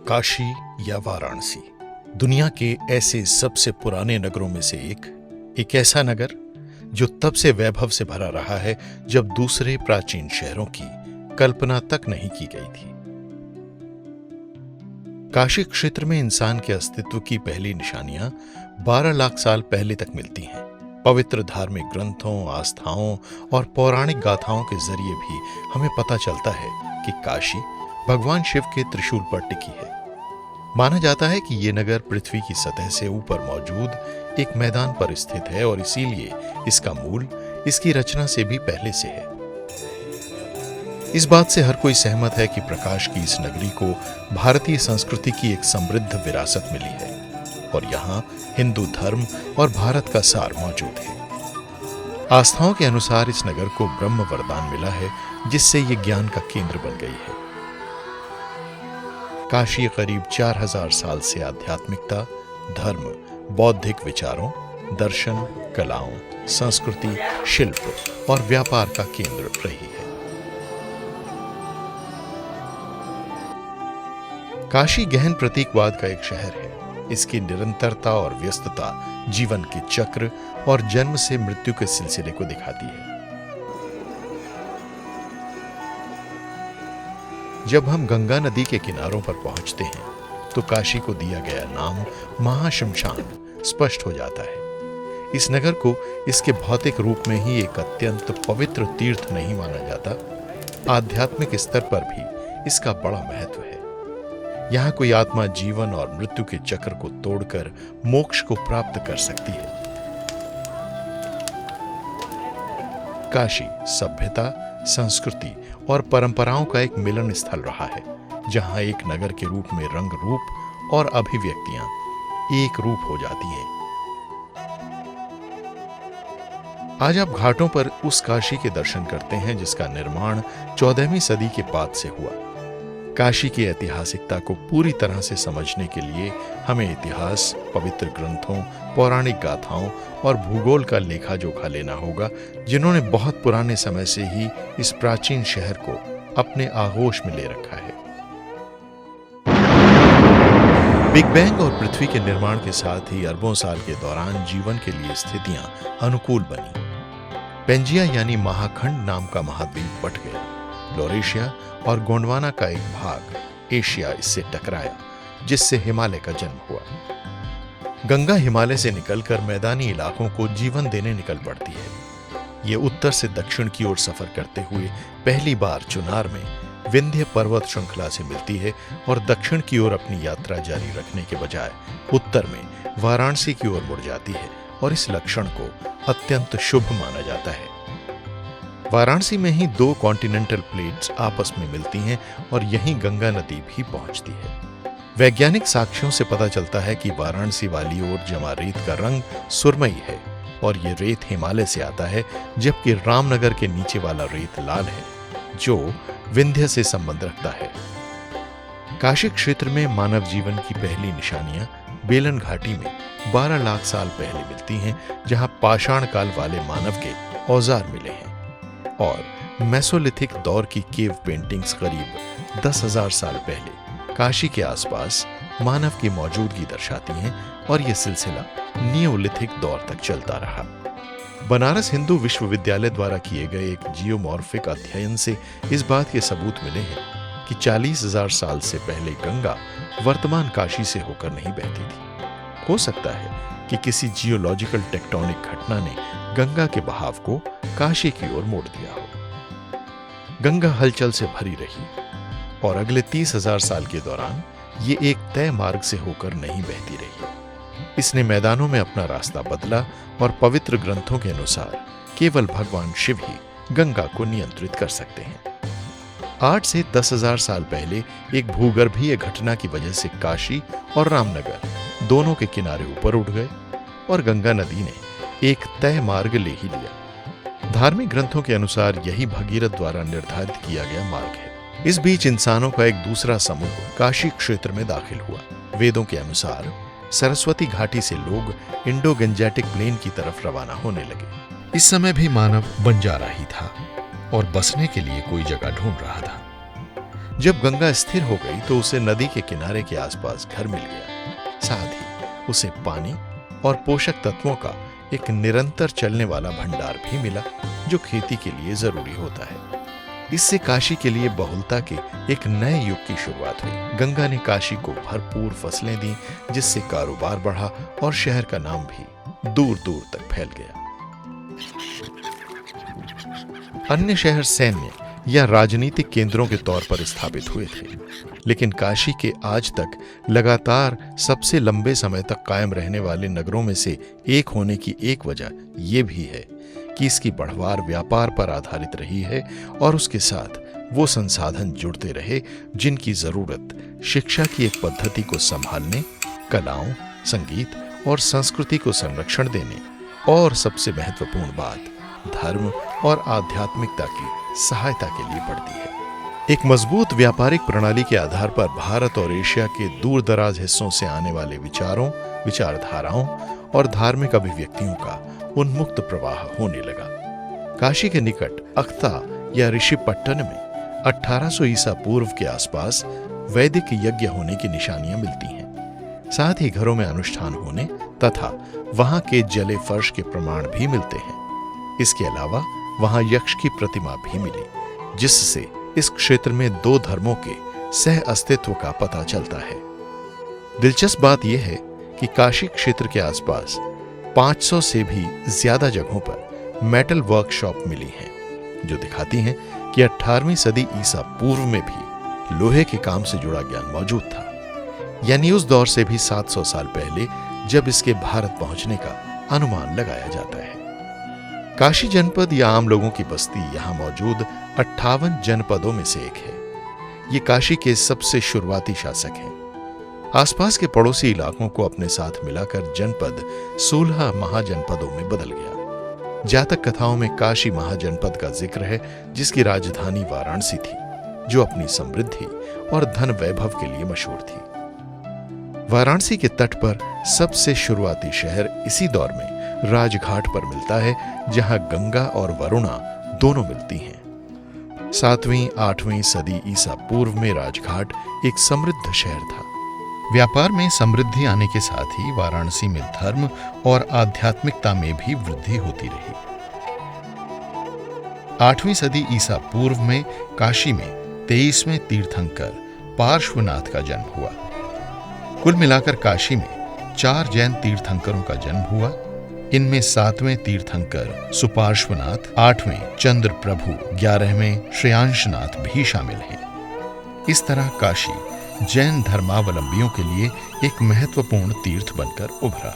काशी या वाराणसी दुनिया के ऐसे सबसे पुराने नगरों में से एक ऐसा नगर जो तब से वैभव से भरा रहा है जब दूसरे प्राचीन शहरों की कल्पना तक नहीं की गई थी। काशी क्षेत्र में इंसान के अस्तित्व की पहली निशानियां 12 लाख साल पहले तक मिलती हैं। पवित्र धार्मिक ग्रंथों, आस्थाओं और पौराणिक गाथाओं के जरिए भी हमें पता चलता है कि काशी भगवान शिव के त्रिशूल पर टिकी है। माना जाता है कि यह नगर पृथ्वी की सतह से ऊपर मौजूद एक मैदान पर स्थित है और इसीलिए इसका मूल इसकी रचना से भी पहले से है। इस बात से हर कोई सहमत है कि प्रकाश की इस नगरी को भारतीय संस्कृति की एक समृद्ध विरासत मिली है और यहाँ हिंदू धर्म और भारत का सार मौजूद है। आस्थाओं के अनुसार इस नगर को ब्रह्म वरदान मिला है, जिससे ये ज्ञान का केंद्र बन गई है। काशी करीब 4000 साल से आध्यात्मिकता, धर्म, बौद्धिक विचारों, दर्शन, कलाओं, संस्कृति, शिल्प और व्यापार का केंद्र रही है। काशी गहन प्रतीकवाद का एक शहर है। इसकी निरंतरता और व्यस्तता जीवन के चक्र और जन्म से मृत्यु के सिलसिले को दिखाती है। जब हम गंगा नदी के किनारों पर पहुंचते हैं तो काशी को दिया गया नाम महाश्मशान स्पष्ट हो जाता है। इस नगर को इसके भौतिक रूप में ही एक अत्यंत पवित्र तीर्थ नहीं माना जाता, आध्यात्मिक स्तर पर भी इसका बड़ा महत्व है। यहाँ कोई आत्मा जीवन और मृत्यु के चक्र को तोड़कर मोक्ष को प्राप्त कर सकती है। काशी सभ्यता, संस्कृति और परंपराओं का एक मिलन स्थल रहा है, जहां एक नगर के रूप में रंग रूप और अभिव्यक्तियां एक रूप हो जाती हैं। आज आप घाटों पर उस काशी के दर्शन करते हैं जिसका निर्माण 14वीं सदी के बाद से हुआ। काशी की ऐतिहासिकता को पूरी तरह से समझने के लिए हमें इतिहास, पवित्र ग्रंथों, पौराणिक गाथाओं और भूगोल का लेखा जोखा लेना होगा, जिन्होंने बहुत पुराने समय से ही इस प्राचीन शहर को अपने आगोश में ले रखा है। बिग बैंग और पृथ्वी के निर्माण के साथ ही अरबों साल के दौरान जीवन के लिए स्थितियां अनुकूल बनी। पेंजिया यानी महाखंड नाम का महाद्वीप बट गया। लॉरेशिया और गोंडवाना का एक भाग एशिया इससे टकराया, जिससे हिमालय का जन्म हुआ। गंगा हिमालय से निकलकर मैदानी इलाकों को जीवन देने निकल पड़ती है। ये उत्तर से दक्षिण की ओर सफर करते हुए पहली बार चुनार में विंध्य पर्वत श्रृंखला से मिलती है और दक्षिण की ओर अपनी यात्रा जारी रखने के बजाय उत्तर में वाराणसी की ओर मुड़ जाती है और इस लक्षण को अत्यंत शुभ माना जाता है। वाराणसी में ही 2 कॉन्टिनेंटल प्लेट्स आपस में मिलती हैं और यहीं गंगा नदी भी पहुंचती है। वैज्ञानिक साक्ष्यों से पता चलता है कि वाराणसी वाली ओर जमा रेत का रंग सुरमई है और ये रेत हिमालय से आता है, जबकि रामनगर के नीचे वाला रेत लाल है, जो विंध्य से संबंध रखता है। काशी क्षेत्र में मानव जीवन की पहली निशानियां बेलन घाटी में 12 लाख साल पहले मिलती हैं, जहां पाषाण काल वाले मानव के औजार मिले हैं और मेसोलिथिक दौर की केव पेंटिंग्स करीब 10,000 साल पहले काशी के आसपास मानव की मौजूदगी दर्शाती हैं और यह सिलसिला नियोलिथिक दौर तक चलता रहा। बनारस हिंदू विश्वविद्यालय द्वारा किए गए एक जियोमॉर्फिक अध्ययन से इस बात के सबूत मिले हैं कि 40,000 साल से पहले गंगा वर्तमान काशी से होकर नहीं बहती थी। हो सकता है कि किसी जियोलॉजिकल टेक्टोनिक घटना ने गंगा के बहाव को काशी की ओर मोड़ दिया हो। गंगा हलचल से भरी रही और अगले 30,000 साल के दौरान ये एक तय मार्ग से होकर नहीं बहती रही। इसने मैदानों में अपना रास्ता बदला और पवित्र ग्रंथों के अनुसार केवल भगवान शिव ही गंगा को नियंत्रित कर सकते हैं। 8 से 10,000 साल पहले एक भूगर्भीय घटना की वजह से काशी और रामनगर दोनों के किनारे ऊपर उठ गए और गंगा नदी ने एक तय मार्ग ले ही लिया। धार्मिक ग्रंथों के अनुसार यही भगीरथ द्वारा निर्धारित किया गया मार्ग है। इस बीच इंसानों का एक दूसरा समूह काशी क्षेत्र में दाखिल हुआ। वेदों के अनुसार सरस्वती घाटी से लोग इंडो गंजेटिक प्लेन की तरफ रवाना होने लगे। इस समय भी मानव बंजारा ही था और बसने के लिए कोई जगह ढूंढ रहा था। जब गंगा स्थिर हो गई तो उसे नदी के किनारे के आसपास घर मिल गया। साथ ही उसे पानी और पोषक तत्वों का एक निरंतर चलने वाला भंडार भी मिला, जो खेती के लिए जरूरी होता है। इससे काशी के लिए बहुलता के एक नए युग की शुरुआत हुई। गंगा ने काशी को भरपूर फसलें दी, जिससे कारोबार बढ़ा और शहर का नाम भी दूर दूर तक फैल गया। अन्य शहर सैन्य या राजनीतिक केंद्रों के तौर पर स्थापित हुए थे, लेकिन काशी के आज तक लगातार सबसे लंबे समय तक कायम रहने वाले नगरों में से एक होने की एक वजह यह भी है कि इसकी बढ़वार व्यापार पर आधारित रही है और उसके साथ वो संसाधन जुड़ते रहे जिनकी जरूरत शिक्षा की एक पद्धति को संभालने, कलाओं, संगीत और संस्कृति को संरक्षण देने और सबसे महत्वपूर्ण बात धर्म और आध्यात्मिकता की सहायता के लिए पड़ती है। एक मजबूत व्यापारिक प्रणाली के आधार पर भारत और एशिया के दूर दराज हिस्सों से आने वाले विचारों, विचारधाराओं और धार्मिक अभिव्यक्तियों का उन्मुक्त प्रवाह होने लगा। काशी के निकट अख्ता या ऋषिपट्टन में 1800 ईसा पूर्व के आसपास वैदिक यज्ञ होने की निशानियां मिलती हैं। साथ ही घरों में अनुष्ठान होने तथा वहां के जले फर्श के प्रमाण भी मिलते हैं। इसके अलावा वहां यक्ष की प्रतिमा भी मिली, जिससे इस क्षेत्र में दो धर्मों के सह अस्तित्व का पता चलता है। दिलचस्प बात यह है कि काशी क्षेत्र के आसपास 500 से भी ज्यादा जगहों पर मेटल वर्कशॉप मिली हैं, जो दिखाती हैं कि 18वीं सदी ईसा पूर्व में भी लोहे के काम से जुड़ा ज्ञान मौजूद था, यानी उस दौर से भी 700 साल पहले, जब इसके भारत पहुंचने का अनुमान लगाया जाता है। काशी जनपद या आम लोगों की बस्ती यहां मौजूद 58 जनपदों में से एक है। ये काशी के सबसे शुरुआती शासक हैं। आसपास के पड़ोसी इलाकों को अपने साथ मिलाकर जनपद 16 महाजनपदों में बदल गया। जातक कथाओं में काशी महाजनपद का जिक्र है, जिसकी राजधानी वाराणसी थी, जो अपनी समृद्धि और धन वैभव के लिए मशहूर थी। वाराणसी के तट पर सबसे शुरुआती शहर इसी दौर में राजघाट पर मिलता है, जहां गंगा और वरुणा दोनों मिलती हैं। 7वीं 8वीं सदी ईसा पूर्व में राजघाट एक समृद्ध शहर था। व्यापार में समृद्धि आने के साथ ही वाराणसी में धर्म और आध्यात्मिकता में भी वृद्धि होती रही। 8वीं सदी ईसा पूर्व में काशी में 23वें तीर्थंकर पार्श्वनाथ का जन्म हुआ। कुल मिलाकर काशी में 4 जैन तीर्थंकरों का जन्म हुआ। इनमें 7वें तीर्थंकर सुपार्श्वनाथ, 8वें चंद्र प्रभु, 11वें श्रेयांशनाथ भी शामिल हैं। इस तरह काशी जैन धर्मावलंबियों के लिए एक महत्वपूर्ण तीर्थ बनकर उभरा।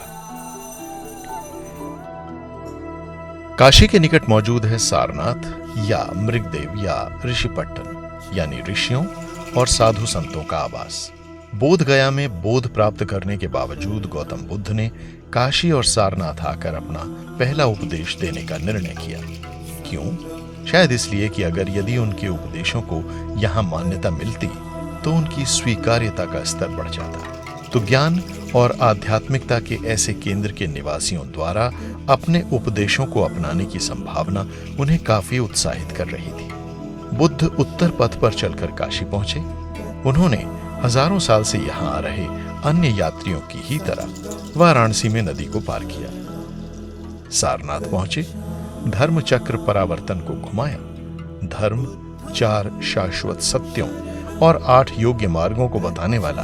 काशी के निकट मौजूद है सारनाथ या मृगदेव या ऋषिपट्टन, यानी ऋषियों और साधु संतों का आवास। बोध गया में बोध प्राप्त करने के बावजूद गौतम बुद्ध ने काशी और सारनाथ आकर अपना पहला उपदेश देने का निर्णय किया। क्यों? शायद इसलिए कि अगर यदि उनके उपदेशों को यहाँ मान्यता मिलती तो उनकी स्वीकार्यता का स्तर बढ़ जाता। तो ज्ञान और आध्यात्मिकता के ऐसे केंद्र के निवासियों द्वारा अपने उपदेशों को अपनाने की संभावना उन्हें काफी उत्साहित कर रही थी। बुद्ध उत्तर पथ पर चलकर काशी पहुंचे। उन्होंने हजारों साल से यहाँ आ रहे अन्य यात्रियों की ही तरह वाराणसी में नदी को पार किया। सारनाथ पहुंचे, धर्म चक्र परावर्तन को घुमाया, धर्म, 4 शाश्वत सत्यों और 8 योग्य मार्गों को बताने वाला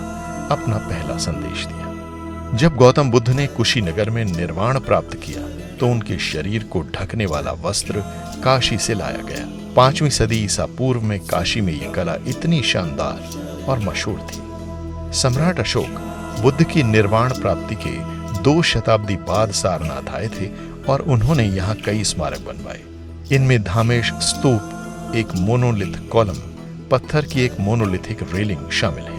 अपना पहला संदेश दिया। जब गौतम बुद्ध ने कुशीनगर में निर्वाण प्राप्त किया तो उनके शरीर को ढकने वाला वस्त्र काशी से लाया गया। 5वीं सदी ईसा पूर्व में काशी में यह कला इतनी शानदार और मशहूर थी। सम्राट अशोक बुद्ध की निर्वाण प्राप्ति के 2 शताब्दी बाद सारनाथ आए थे और उन्होंने यहाँ कई स्मारक बनवाए। इनमें धामेश स्तूप, एक मोनोलिथ कॉलम, पत्थर की एक मोनोलिथिक रेलिंग शामिल है।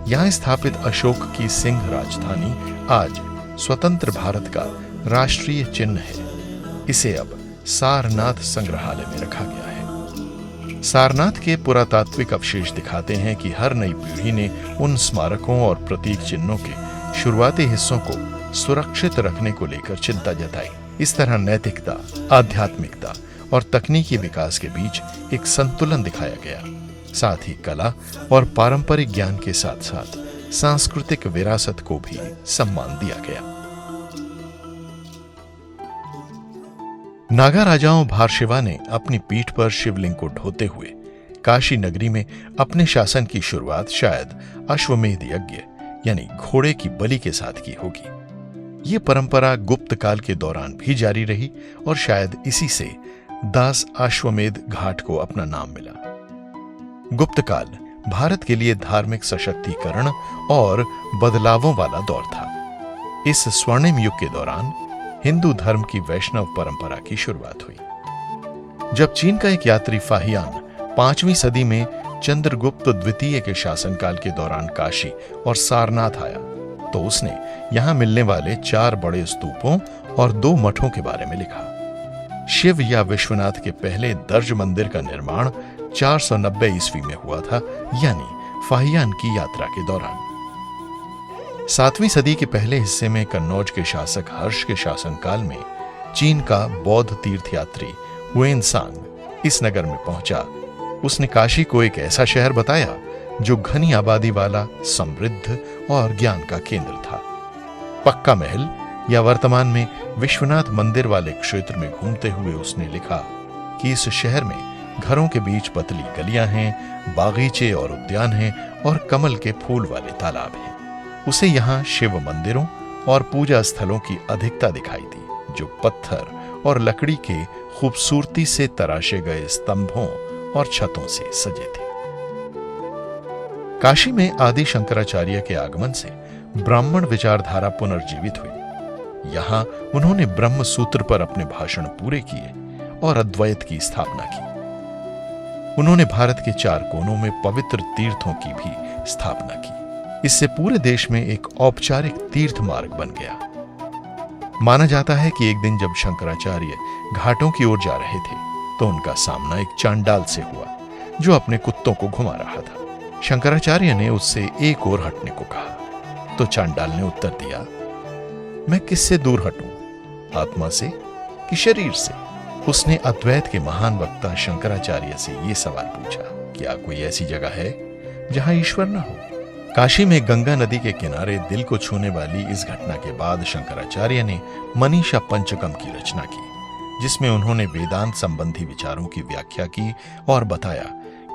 यहाँ स्थापित अशोक की सिंह राजधानी आज स्वतंत्र भारत का राष्ट्रीय चिन्ह है। इसे अब सारनाथ संग्रहालय में रखा गया है। सारनाथ के पुरातात्विक अवशेष दिखाते हैं कि हर नई पीढ़ी ने उन स्मारकों और प्रतीक चिन्हों के शुरुआती हिस्सों को सुरक्षित रखने को लेकर चिंता जताई। इस तरह नैतिकता, आध्यात्मिकता और तकनीकी विकास के बीच एक संतुलन दिखाया गया। साथ ही कला और पारंपरिक ज्ञान के साथ साथ सांस्कृतिक विरासत को भी सम्मान दिया गया। नागा राजाओं भारशिवा ने अपनी पीठ पर शिवलिंग को ढोते हुए काशी नगरी में अपने शासन की शुरुआत शायद अश्वमेध यज्ञ यानी घोड़े की बलि के साथ की होगी। यह परंपरा गुप्त काल के दौरान भी जारी रही और शायद इसी से दास अश्वमेध घाट को अपना नाम मिला। गुप्त काल भारत के लिए धार्मिक सशक्तिकरण और बदलावों वाला दौर था। इस स्वर्णिम युग के दौरान हिंदू धर्म की वैष्णव परंपरा की शुरुआत हुई। जब चीन का एक यात्री फाहियान 5वीं सदी में चंद्रगुप्त द्वितीय के शासनकाल के दौरान काशी और सारनाथ आया तो उसने यहां मिलने वाले 4 बड़े स्तूपों और 2 मठों के बारे में लिखा। शिव या विश्वनाथ के पहले दर्ज मंदिर का निर्माण 490 ईस्वी में हुआ था, यानी फाहियान की यात्रा के दौरान। 7वीं सदी के पहले हिस्से में कन्नौज के शासक हर्ष के शासनकाल में चीन का बौद्ध तीर्थयात्री हुएनसांग इस नगर में पहुंचा। उसने काशी को एक ऐसा शहर बताया जो घनी आबादी वाला, समृद्ध और ज्ञान का केंद्र था। पक्का महल या वर्तमान में विश्वनाथ मंदिर वाले क्षेत्र में घूमते हुए उसने लिखा कि इस शहर में घरों के बीच पतली गलियां हैं, बागीचे और उद्यान हैं और कमल के फूल वाले तालाब हैं। उसे यहाँ शिव मंदिरों और पूजा स्थलों की अधिकता दिखाई दी जो पत्थर और लकड़ी के खूबसूरती से तराशे गए स्तंभों और छतों से सजे थे। काशी में आदि शंकराचार्य के आगमन से ब्राह्मण विचारधारा पुनर्जीवित हुई। यहां उन्होंने ब्रह्म सूत्र पर अपने भाषण पूरे किए और अद्वैत की स्थापना की। उन्होंने भारत के 4 कोनों में पवित्र तीर्थों की भी स्थापना की। इससे पूरे देश में एक औपचारिक तीर्थ मार्ग बन गया। माना जाता है कि एक दिन जब शंकराचार्य घाटों की ओर जा रहे थे तो उनका सामना एक चांडाल से हुआ जो अपने कुत्तों को घुमा रहा था। शंकराचार्य ने उससे एक ओर हटने को कहा तो चांडाल ने उत्तर दिया, मैं किससे दूर हटूं, आत्मा से कि शरीर से? उसने अद्वैत के महान वक्ता शंकराचार्य से यह सवाल पूछा, क्या कोई ऐसी जगह है जहां ईश्वर न हो? काशी में गंगा नदी के किनारे दिल को छूने वाली इस घटना के बाद शंकराचार्य ने मनीषा पंचकम की रचना की, जिसमें उन्होंने वेदांत संबंधी विचारों की व्याख्या की और बताया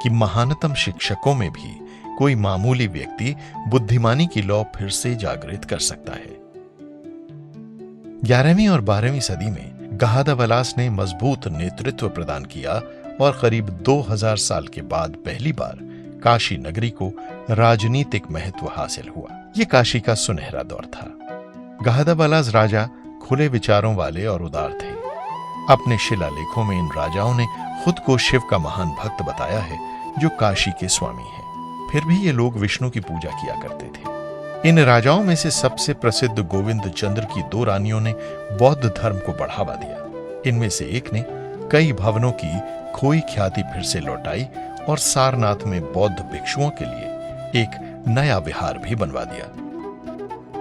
कि महानतम शिक्षकों में भी कोई मामूली व्यक्ति बुद्धिमानी की लौ फिर से जागृत कर सकता है। 11वीं और 12वीं सदी में गहादवलास ने मजबूत नेतृत्व प्रदान किया और करीब 2000 साल के बाद पहली बार काशी नगरी को राजनीतिक महत्व हासिल हुआ। यह काशी का सुनहरा दौर था। गहादवलास राजा खुले विचारों वाले और उदार थे। अपने शिलालेखों में इन राजाओं ने खुद को शिव का महान भक्त बताया है जो काशी के स्वामी हैं। फिर भी ये लोग विष्णु की पूजा किया करते थे। इन राजाओं में से सबसे प्रसिद्ध गोविंद चंद्र की 2 रानियों ने बौद्ध धर्म को बढ़ावा दिया। इनमें से एक ने कई भवनों की खोई ख्याति फिर से लौटाई और सारनाथ में बौद्ध भिक्षुओं के लिए एक नया विहार भी बनवा दिया।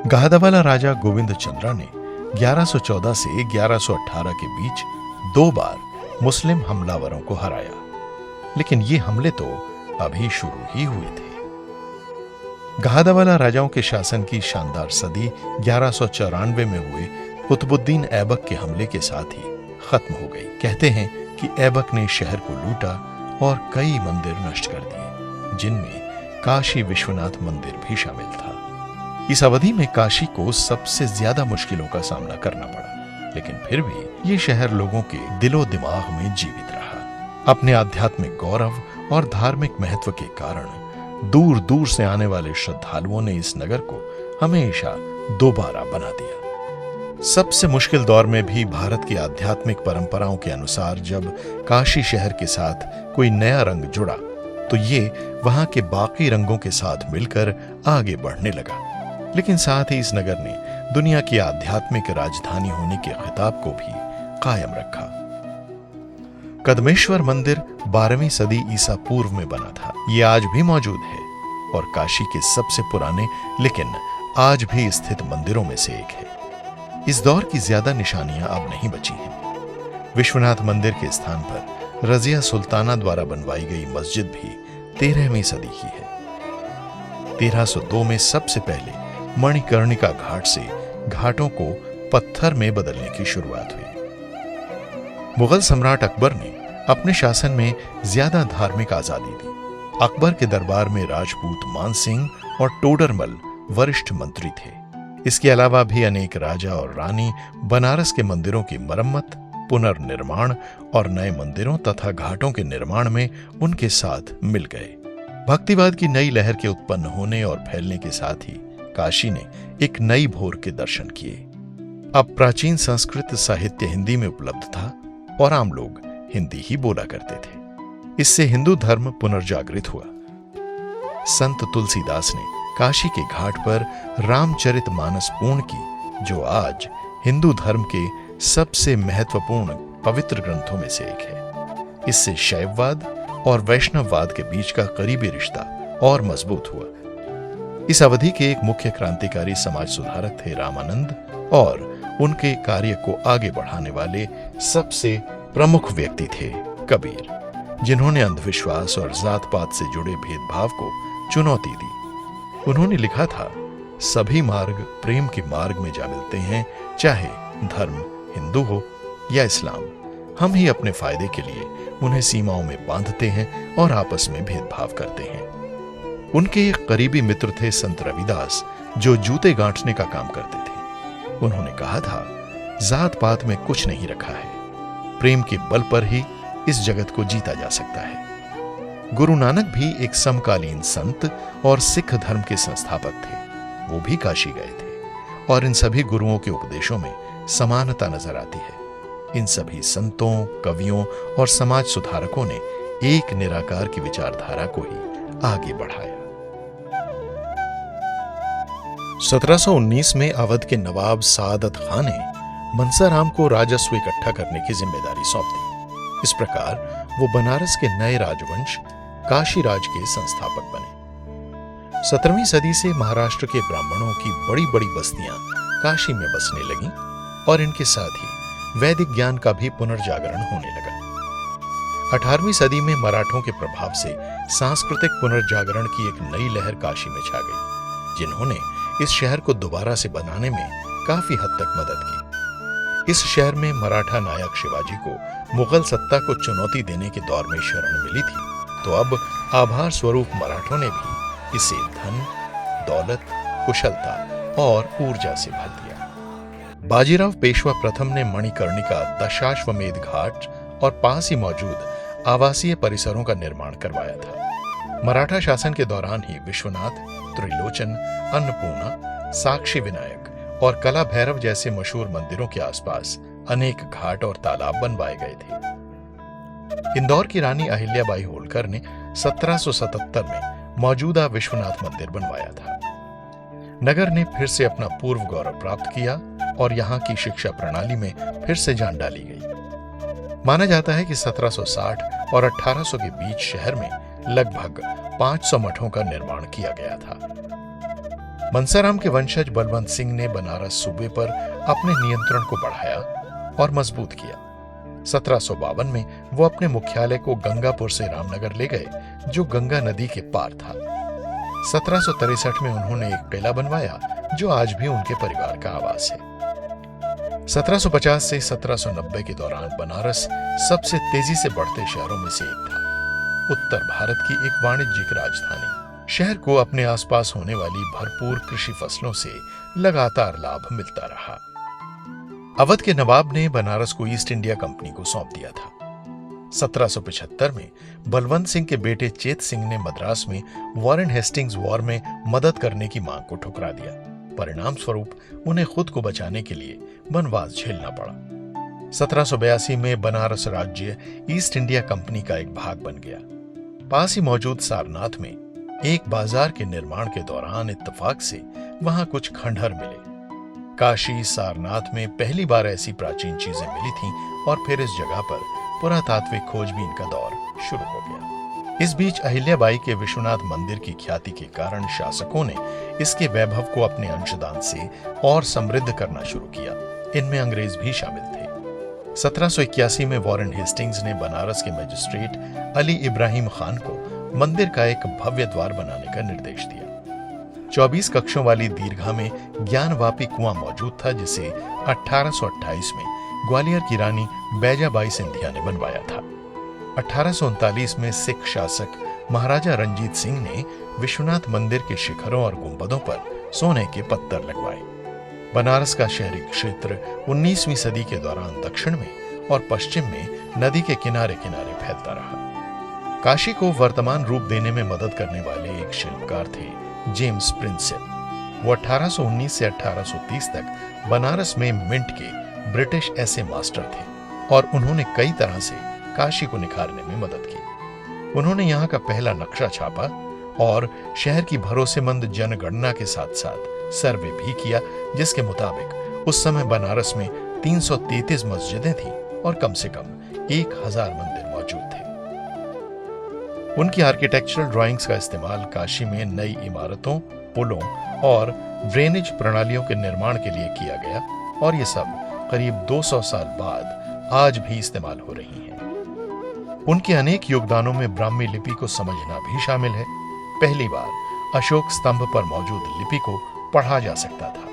गहादवाला राजा गोविंद चंद्रा ने 1114 से 1118 के बीच 2 बार मुस्लिम हमलावरों को हराया, लेकिन ये हमले तो अभी शुरू ही हुए थे। गहादवाला राजाओं के शासन की शानदार सदी 1194 में हुए कुतुबुद्दीन ऐबक के हमले के साथ ही खत्म हो गई। कहते हैं कि ऐबक ने शहर को लूटा और कई मंदिर नष्ट कर दिए, जिनमें काशी विश्वनाथ मंदिर भी शामिल था। इस अवधि में काशी को सबसे ज्यादा मुश्किलों का सामना करना पड़ा, लेकिन फिर भी ये शहर लोगों के दिलो दिमाग में जीवित रहा। अपने आध्यात्मिक गौरव और धार्मिक महत्व के कारण दूर दूर से आने वाले श्रद्धालुओं ने इस नगर को हमेशा दोबारा बना दिया। सबसे मुश्किल दौर में भी भारत की आध्यात्मिक परंपराओं के अनुसार जब काशी शहर के साथ कोई नया रंग जुड़ा तो ये वहां के बाकी रंगों के साथ मिलकर आगे बढ़ने लगा। लेकिन साथ ही इस नगर ने दुनिया की आध्यात्मिक राजधानी होने के खिताब को भी कायम रखा। कदमेश्वर मंदिर 12वीं सदी ईसा पूर्व में बना था। ये आज भी मौजूद है और काशी के सबसे पुराने लेकिन आज भी स्थित मंदिरों में से एक है। इस दौर की ज्यादा निशानियां अब नहीं बची हैं। विश्वनाथ मंदिर के स्थान पर रजिया सुल्ताना द्वारा बनवाई गई मस्जिद भी 13वीं सदी की है। 1302 में सबसे पहले मणिकर्णिका घाट से घाटों को पत्थर में बदलने की शुरुआत हुई। मुगल सम्राट अकबर ने अपने शासन में ज्यादा धार्मिक आजादी दी। अकबर के दरबार में राजपूत मानसिंह और टोडरमल वरिष्ठ मंत्री थे। इसके अलावा भी अनेक राजा और रानी बनारस के मंदिरों की मरम्मत, पुनर्निर्माण और नए मंदिरों तथा घाटों के निर्माण में उनके साथ मिल गए। भक्तिवाद की नई लहर के उत्पन्न होने और फैलने के साथ ही काशी ने एक नई भोर के दर्शन किए। अब प्राचीन संस्कृत साहित्य हिंदी में उपलब्ध था और आम लोग हिंदी ही बोला करते थे। इससे हिंदू धर्म पुनर्जागृत हुआ। संत तुलसीदास ने काशी के घाट पर रामचरितमानस पूर्ण की, जो आज हिंदू धर्म के सबसे महत्वपूर्ण पवित्र ग्रंथों में से एक है। इससे शैववाद और वैष्णववाद के बीच का करीबी रिश्ता और मजबूत हुआ। इस अवधि के एक मुख्य क्रांतिकारी समाज सुधारक थे रामानंद, और उनके कार्य को आगे बढ़ाने वाले सबसे प्रमुख व्यक्ति थे कबीर, जिन्होंने अंधविश्वास और जात पात से जुड़े भेदभाव को चुनौती दी। उन्होंने लिखा था, सभी मार्ग प्रेम के मार्ग में जा मिलते हैं, चाहे धर्म हिंदू हो या इस्लाम। हम ही अपने फायदे के लिए उन्हें सीमाओं में बांधते हैं और आपस में भेदभाव करते हैं। उनके एक करीबी मित्र थे संत रविदास, जो जूते गांठने का काम करते थे। उन्होंने कहा था, जात पात में कुछ नहीं रखा है, प्रेम के बल पर ही इस जगत को जीता जा सकता है। गुरु नानक भी एक समकालीन संत और सिख धर्म के संस्थापक थे। वो भी काशी गए थे और इन सभी गुरुओं के उपदेशों में समानता नजर आती है। इन सभी संतों, कवियों और समाज सुधारकों ने एक निराकार की विचारधारा को ही आगे बढ़ाया। 1719 में अवध के नवाब सादत खान ने मनसाराम को राजस्व इकट्ठा करने की जिम्मेदारी सौंप दी। इस प्रकार वो बनारस के नए राजवंश काशी राज के संस्थापक बने। 17वीं सदी से महाराष्ट्र के ब्राह्मणों की बड़ी बड़ी बस्तियां काशी में बसने लगीं और इनके साथ ही वैदिक ज्ञान का भी पुनर्जागरण होने लगा। 18वीं सदी में मराठों के प्रभाव से सांस्कृतिक पुनर्जागरण की एक नई लहर काशी में छा गई, जिन्होंने इस शहर को दोबारा से बनाने में काफी हद तक मदद की। इस शहर में मराठा नायक शिवाजी को मुगल सत्ता को चुनौती देने के दौर में शरण मिली थी, तो अब आभार स्वरूप मराठों ने भी इसे धन, दौलत, कुशलता और ऊर्जा से भर दिया। बाजीराव पेशवा प्रथम ने मणिकर्णिका, दशाश्वमेध घाट और पास ही मौजूद आवासीय परिसरों का निर्माण करवाया था। मराठा शासन के दौरान ही विश्वनाथ, त्रिलोचन, अन्नपूर्णा, साक्षी विनायक और कला भैरव जैसे मशहूर मंदिरों के आसपास अनेक घाट और तालाब बनवाए गए थे। इंदौर की रानी अहिल्याबाई होलकर ने 1777 में मौजूदा विश्वनाथ मंदिर बनवाया था। नगर ने फिर से अपना पूर्व गौरव प्राप्त किया और यहाँ की शिक्षा प्रणाली में फिर से जान डाली गई। माना जाता है कि 1760 और 1800 के बीच शहर में लगभग 500 मठों का निर्माण किया गया था। मनसाराम के वंशज बलवंत सिंह ने बनारस सूबे पर अपने नियंत्रण को बढ़ाया और मजबूत किया। 1752 में वो अपने मुख्यालय को गंगापुर से रामनगर ले गए, जो गंगा नदी के पार था। 1763 में उन्होंने एक किला बनवाया, जो आज भी उनके परिवार का आवास है। 1750 से 1790 के दौरान बनारस सबसे तेजी से बढ़ते शहरों में से एक था। उत्तर भारत की एक वाणिज्यिक राजधानी, शहर को अपने आसपास होने वाली भरपूर कृषि फसलों से लगातार लाभ मिलता रहा। अवध के नवाब ने बनारस को ईस्ट इंडिया कंपनी को सौंप दिया था। 1775 में बलवंत सिंह के बेटे चेत सिंह ने मद्रास में वॉरेन हेस्टिंग्स वॉर में मदद करने की मांग को ठुकरा दिया। परिणाम स्वरूप उन्हें खुद को बचाने के लिए वनवास झेलना पड़ा। 1782 में बनारस राज्य ईस्ट इंडिया कंपनी का एक भाग बन गया। पास ही मौजूद सारनाथ में एक बाजार के निर्माण के दौरान इत्तेफाक से वहां कुछ खंडहर मिले। काशी सारनाथ में पहली बार ऐसी प्राचीन चीजें मिली थीं और फिर इस जगह पर पुरातात्विक खोजबीन का दौर शुरू हो गया। इस बीच अहिल्याबाई के विश्वनाथ मंदिर की ख्याति के कारण शासकों ने इसके वैभव को अपने अंशदान से और समृद्ध करना शुरू किया। इनमें अंग्रेज भी शामिल थे। 1781 में वॉरेन हेस्टिंग्स ने बनारस के मजिस्ट्रेट अली इब्राहिम खान को मंदिर का एक भव्य द्वार बनाने का निर्देश दिया। 24 कक्षों वाली दीर्घा में ज्ञानवापी कुआं मौजूद था, जिसे 1828 में ग्वालियर की रानी बैजाबाई सिंधिया ने बनवाया था। 1839 में सिख शासक महाराजा रंजीत सिंह ने विश्वनाथ मंदिर के शिखरों और गुंबदों पर सोने के पत्थर लगवाए। बनारस का शहरी क्षेत्र 19वीं सदी के दौरान दक्षिण में और पश्चिम में नदी के किनारे किनारे फैलता रहा। काशी को वर्तमान रूप देने में मदद करने वाले एक शिल्पकार थे जेम्स प्रिंसेप। वो 1819 से 1830 तक बनारस में मिंट के ब्रिटिश ऐसे मास्टर थे और उन्होंने कई तरह से काशी को निखारने में मदद की। उन्होंने यहाँ का पहला नक्शा छापा और शहर की भरोसेमंद जनगणना के साथ साथ सर्वे भी किया, जिसके मुताबिक उस समय बनारस में 333 मस्जिदें थीं और कम से कम 1000 मंदिर मौजूद थे। उनकी आर्किटेक्चरल ड्राइंग्स का इस्तेमाल काशी में नई इमारतों, पुलों और ड्रेनेज प्रणालियों के निर्माण के लिए किया गया और ये सब करीब 200 साल बाद आज भी इस्तेमाल हो रही हैं। उनके अनेक योगदानों में ब्राह्मी लिपि को समझना भी शामिल है। पहली बार अशोक स्तंभ पर मौजूद लिपि को पढ़ा जा सकता था।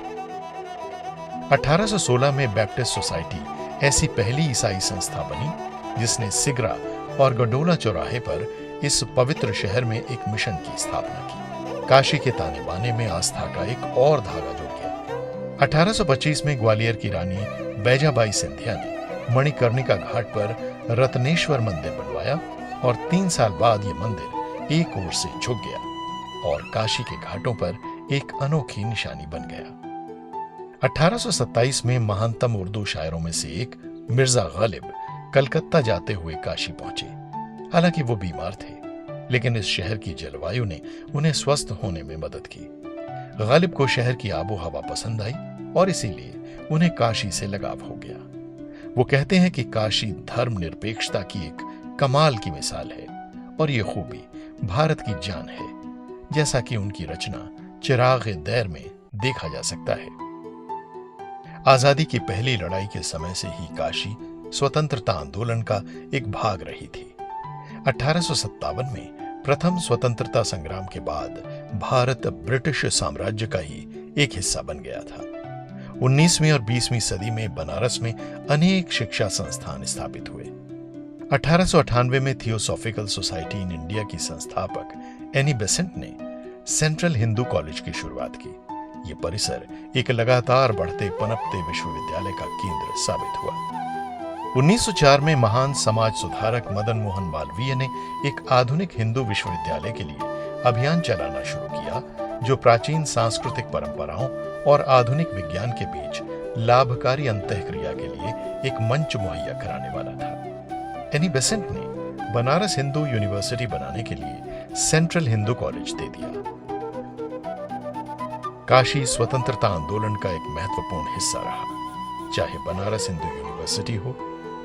1816 में बैप्टिस्ट सोसाइटी ऐसी पहली ईसाई संस्था बनी जिसने सिगरा और गडोला चौराहे पर इस पवित्र शहर में एक मिशन की स्थापना की। काशी के ताने बाने में आस्था का एक और धागा जुड़ गया। 1825 में ग्वालियर की रानी बैजाबाई सिंधिया ने मणिकर्णिका घाट पर रत्नेश्वर मंदिर बनवाया और 3 साल बाद यह मंदिर एक ओर से झुक गया और काशी के घाटों पर एक अनोखी निशानी बन गया। 1827 में महानतम उर्दू शायरों में से एक मिर्जा गालिब कलकत्ता जाते हुए काशी पहुंचे। हालांकि वो बीमार थे, लेकिन इस शहर की जलवायु ने उन्हें स्वस्थ होने में मदद की। गालिब को शहर की आबो हवा पसंद आई और इसीलिए उन्हें काशी से लगाव हो गया। वो कहते हैं कि काशी धर्मनिरपेक्षता की एक कमाल की मिसाल है और ये खूबी भारत की जान है, जैसा कि उनकी रचना चिराग-ए-दैर में देखा जा सकता है। आजादी की पहली लड़ाई के समय से ही काशी स्वतंत्रता आंदोलन का एक भाग रही थी। 1857 में प्रथम स्वतंत्रता संग्राम के बाद भारत ब्रिटिश साम्राज्य का ही एक हिस्सा बन गया था। 19वीं और 20वीं सदी में बनारस में अनेक शिक्षा संस्थान स्थापित हुए। 1898 में थियोसॉफिकल सोसाइटी इन इंडिया की संस्थापक एनी बेसेंट ने सेंट्रल हिंदू कॉलेज की शुरुआत की। यह परिसर एक लगातार बढ़ते पनपते विश्वविद्यालय का केंद्र साबित हुआ। 1904 में महान समाज सुधारक मदन मोहन मालवीय ने एक आधुनिक हिंदू विश्वविद्यालय के लिए अभियान चलाना शुरू किया, जो प्राचीन सांस्कृतिक परंपराओं और आधुनिक विज्ञान के बीच लाभकारी अंतःक्रिया के लिए एक मंच मुहैया कराने वाला था। एनी बेसेंट ने बनारस हिंदू यूनिवर्सिटी बनाने के लिए सेंट्रल हिंदू कॉलेज दे दिया। काशी स्वतंत्रता आंदोलन का एक महत्वपूर्ण हिस्सा रहा, चाहे बनारस हिंदू यूनिवर्सिटी हो,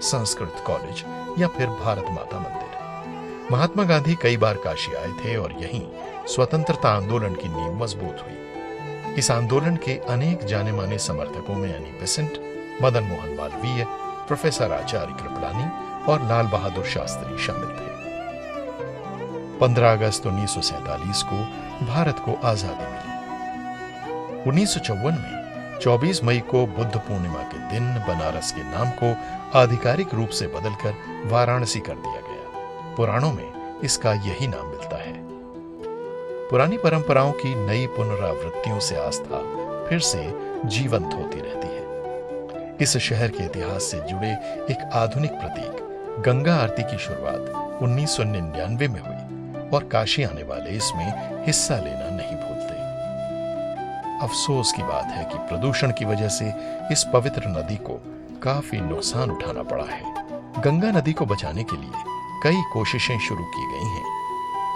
संस्कृत कॉलेज या फिर भारत माता मंदिर। महात्मा गांधी कई बार काशी आए थे और यहीं स्वतंत्रता आंदोलन की नींव मजबूत हुई। इस आंदोलन के अनेक जाने माने समर्थकों में Annie Besant, Madan Mohan Malaviya, professor Acharya Kripalani और लाल बहादुर शास्त्री शामिल थे। 15 अगस्त 1947 को भारत को आजादी मिली। 1954 में 24 मई को बुद्ध पूर्णिमा के दिन बनारस के नाम को आधिकारिक रूप से बदलकर वाराणसी कर दिया गया। पुराणों में इसका यही नाम मिलता है। पुरानी परंपराओं की नई पुनरावृत्तियों से आस्था फिर से जीवंत होती रहती है। इस शहर के इतिहास से जुड़े एक आधुनिक प्रतीक गंगा आरती की शुरुआत 1999 में हुई और काशी आने वाले इसमें हिस्सा लेना नहीं भूलते। अफसोस की बात है कि प्रदूषण की वजह से इस पवित्र नदी को काफी नुकसान उठाना पड़ा है। गंगा नदी को बचाने के लिए कई कोशिशें शुरू की गई हैं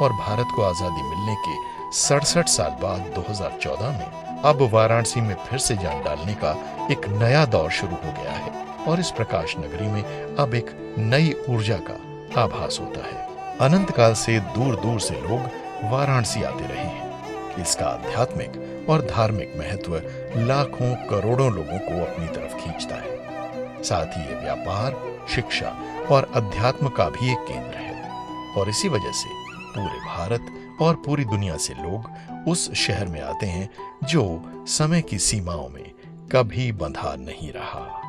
और भारत को आजादी मिलने के 67 साल बाद 2014 में अब वाराणसी में फिर से जान डालने का एक नया दौर शुरू हो गया है और इस प्रकाश नगरी में अब एक नई ऊर्जा का आभास होता है। अनंत काल से दूर दूर से लोग वाराणसी आते रहे हैं। इसका आध्यात्मिक और धार्मिक महत्व लाखों करोड़ों लोगों को अपनी तरफ खींचता है। साथ ही ये व्यापार, शिक्षा और अध्यात्म का भी एक केंद्र है। और इसी वजह से पूरे भारत और पूरी दुनिया से लोग उस शहर में आते हैं जो समय की सीमाओं में कभी बंधा नहीं रहा।